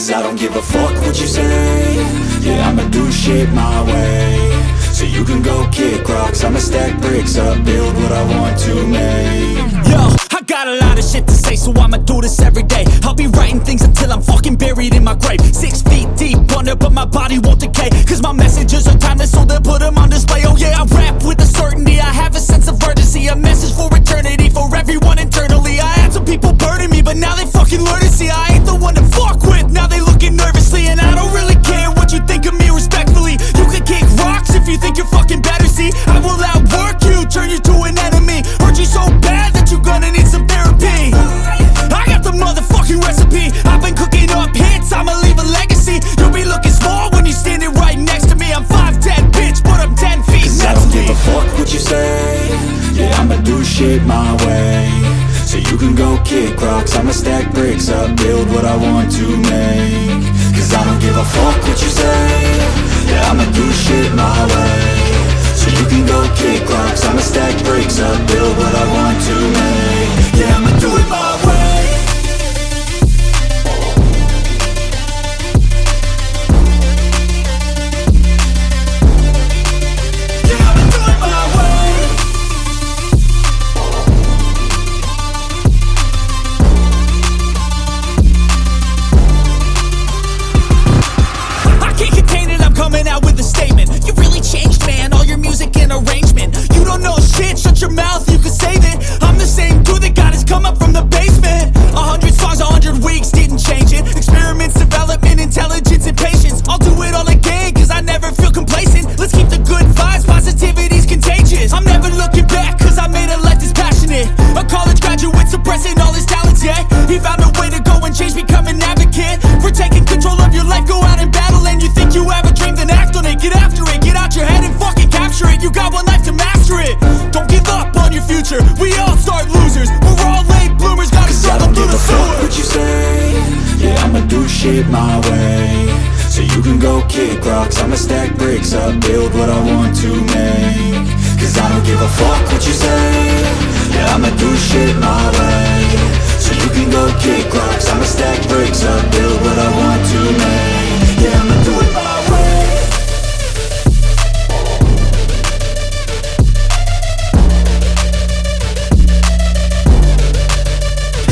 Cause I don't give a fuck what you say. Yeah, I'ma do shit my way. So you can go kick rocks, I'ma stack bricks up, build what I want to make. Yo, I got a lot of shit to say, so I'ma do this every day. I'll be writing things until I'm fucking buried in my grave. 6 feet deep under, but my body won't decay. Cause my messages are timeless, so they'll put them on display. Oh yeah, I rap with a certainty, I have a sense of urgency. A message for eternity, for everyone internally. I had some people burning me, but now they fucking learn to see I ain't the one to fuck with, now they looking nervously. And I don't really care what you think of me respectfully. You can kick rocks if you think you're fucking better, see. I will outwork you, turn you to an enemy. Hurt you so bad that you're gonna need some therapy. I got the motherfucking recipe. I've been cooking up hits, I'ma leave a legacy. You'll be looking small when you're standing right next to me. I'm 5'10", bitch, but I'm 10 feet Cause next I don't to me. give a fuck what you say. Yeah, I'ma do shit my way. So you can go kick rocks, I'ma stack bricks up, build what I want to make. Cause I don't give a fuck what you say. Yeah, I'ma do shit my way. So you can go kick rocks, I'ma stack bricks up, build what I want to make. Yeah, I'ma do it my way. Coming out with a statement. You really changed, man, all your music and arrangement. You don't know shit, shut your mouth, you can save it. I'm the same dude that got his come up from the basement. 100 songs, 100 weeks, didn't change it. Experiments, development, intelligence, and patience. I'll do it all again, cause I never feel complacent. Let's keep the good vibes, positivity's contagious. I'm never looking back, cause I made a life that's passionate. A college graduate suppressing all his talents, yeah. He found a way to go and change, become an advocate. For taking control of your life, go out and battle. And you think you have a dream, then act on it. Get after it, get out your head and fucking capture it. You got one life to master it. Don't give up on your future, we all start losers. We're all late bloomers, gotta struggle through the sewer. What you say? Yeah, I'ma do shit my way. So you can go kick rocks, I'ma stack bricks up, build what I want to make. Cause I don't give a fuck what you say. Yeah, I'ma do shit my way. So you can go kick rocks, I'ma stack bricks up, build what I